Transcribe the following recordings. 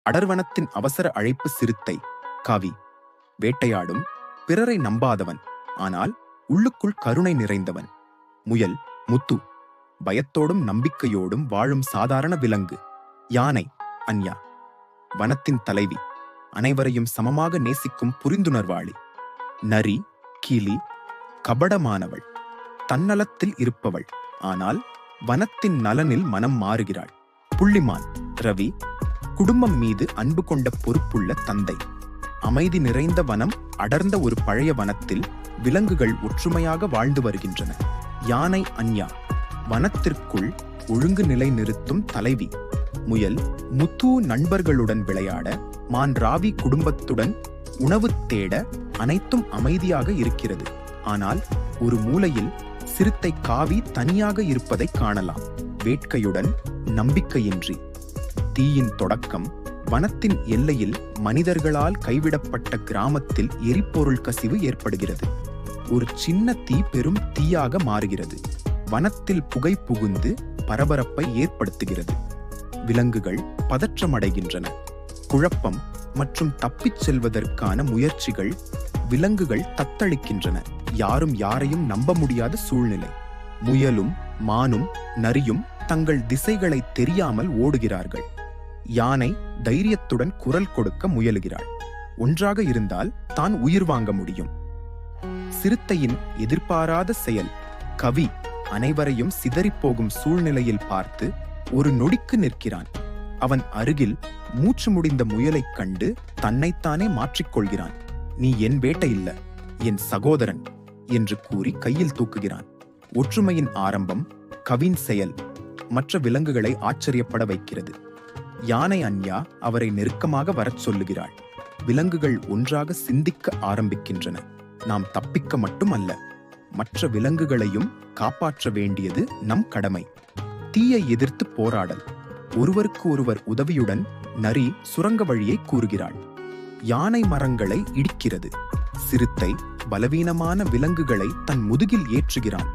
அடர்வனத்தின் அவசர அழைப்பு சிறுத்தை கவி. வேட்டையாடும், பிறரை நம்பாதவன், ஆனால் உள்ளுக்குள் கருணை நிறைந்தவன். முயல் முத்து. பயத்தோடும் நம்பிக்கையோடும் வாழும் சாதாரண விலங்கு. யானை அன்யா. வனத்தின் தலைவி, அனைவரையும் சமமாக நேசிக்கும் புரிந்துணர்வாளி. நரி கீலி. கபடமானவள், தன்னலத்தில் இருப்பவள், ஆனால் வனத்தின் நலனில் மனம் மாறுகிறாள். புள்ளிமான் ரவி. குடும்பம் மீது அன்பு கொண்ட பொறுப்புள்ள தந்தை. அமைதி நிறைந்த வனம், அடர்ந்த ஒரு பழைய வனத்தில் விலங்குகள் ஒற்றுமையாக வாழ்ந்து வருகின்றன. யானை அன்யா. வனத்திற்குள் ஒழுங்கு நிலை நிறுத்தும் தலைவி. முயல் முத்து. நண்பர்களுடன் விளையாட, மான் ராவி குடும்பத்துடன் உணவு தேட, அனைத்தும் அமைதியாக இருக்கிறது. ஆனால் ஒரு மூலையில் சிறுத்தை காவி தனியாக இருப்பதை காணலாம். வேட்கையுடன், நம்பிக்கையின்றி. தீயின் தொடக்கம் வனத்தின் எல்லையில் மனிதர்களால் கைவிடப்பட்ட கிராமத்தில் எரிபொருள் கசிவு ஏற்படுகிறது. ஒரு சின்ன தீ பெரும் தீயாக மாறுகிறது. வனத்தில் புகை புகுந்து பரபரப்பை ஏற்படுத்துகிறது. விலங்குகள் பதற்றமடைகின்றன. குழப்பம் மற்றும் தப்பிச் செல்வதற்கான முயற்சிகள். விலங்குகள் தத்தளிக்கின்றன. யாரும் யாரையும் நம்ப முடியாத சூழ்நிலை. முயலும் மானும் நரியும் தங்கள் திசைகளை தெரியாமல் ஓடுகிறார்கள். யானை தைரியத்துடன் குரல் கொடுக்க முயலுகிறாள். ஒன்றாக இருந்தால் தான் உயிர் வாங்க முடியும். சிறுத்தையின் எதிர்பாராத செயல். கவி அனைவரையும் சிதறிப்போகும் சூழ்நிலையில் பார்த்து ஒரு நொடிக்கு நிற்கிறான். அவன் அருகில் மூச்சு முடிந்த முயலைக் கண்டு தன்னைத்தானே மாற்றிக்கொள்கிறான். நீ என் வேட்டை இல்ல, என் சகோதரன் என்று கூறி கையில் தூக்குகிறான். ஒற்றுமையின் ஆரம்பம். கவின் செயல் மற்ற விலங்குகளை ஆச்சரியப்பட வைக்கிறது. யானை அன்யா அவரை நெருக்கமாக வரச் சொல்லுகிறாள். விலங்குகள் ஒன்றாக சிந்திக்க ஆரம்பிக்கின்றன. நாம் தப்பிக்க மட்டுமல்ல, மற்ற விலங்குகளையும் காப்பாற்ற வேண்டியது நம் கடமை. தீயை எதிர்த்து போராடல். ஒருவருக்கு ஒருவர் உதவியுடன் நரி சுரங்க வழியை கூறுகிறாள். யானை மரங்களை இடிக்கிறது. சிறுத்தை பலவீனமான விலங்குகளை தன் முதுகில் ஏற்றுகிறான்.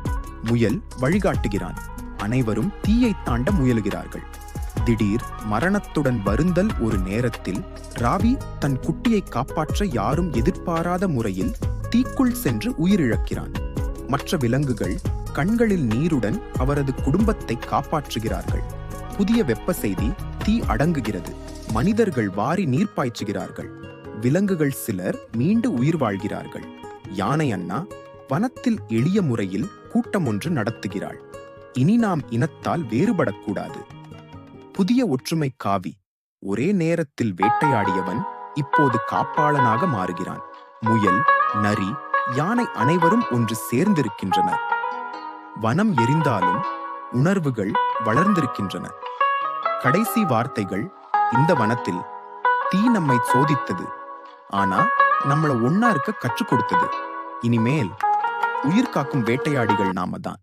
முயல் வழிகாட்டுகிறான். அனைவரும் தீயை தாண்ட முயலுகிறார்கள். திடீர் மரணத்துடன் வருந்தல். ஒரு நேரத்தில் ராவி தன் குட்டியை காப்பாற்ற யாரும் எதிர்பாராத முறையில் தீக்குள் சென்று உயிரிழக்கிறான். மற்ற விலங்குகள் கண்களில் நீருடன் அவரது குடும்பத்தை காப்பாற்றுகிறார்கள். புதிய வெப்ப செய்தி. தீ அடங்குகிறது. மனிதர்கள் வாரி நீர் பாய்ச்சுகிறார்கள். விலங்குகள் சிலர் மீண்டு உயிர் வாழ்கிறார்கள். யானை அண்ணா வனத்தில் எளிய முறையில் கூட்டம் ஒன்று நடத்துகிறாள். இனி நாம் இனத்தால் வேறுபடக்கூடாது. புதிய ஒற்றுமை காவி. ஒரே நேரத்தில் வேட்டையாடியவன் இப்போது காப்பாளனாக மாறுகிறான். முயல் நரி யானை அனைவரும் ஒன்று சேர்ந்திருக்கின்றனர். வனம் எரிந்தாலும் உணர்வுகள் வளர்ந்திருக்கின்றன. கடைசி வார்த்தைகள். இந்த வனத்தில் தீ நம்மை சோதித்தது, ஆனா நம்மள ஒன்னா இருக்க கற்றுக் கொடுத்தது. இனிமேல் உயிர் காக்கும் வேட்டையாடிகள் நாம தான்.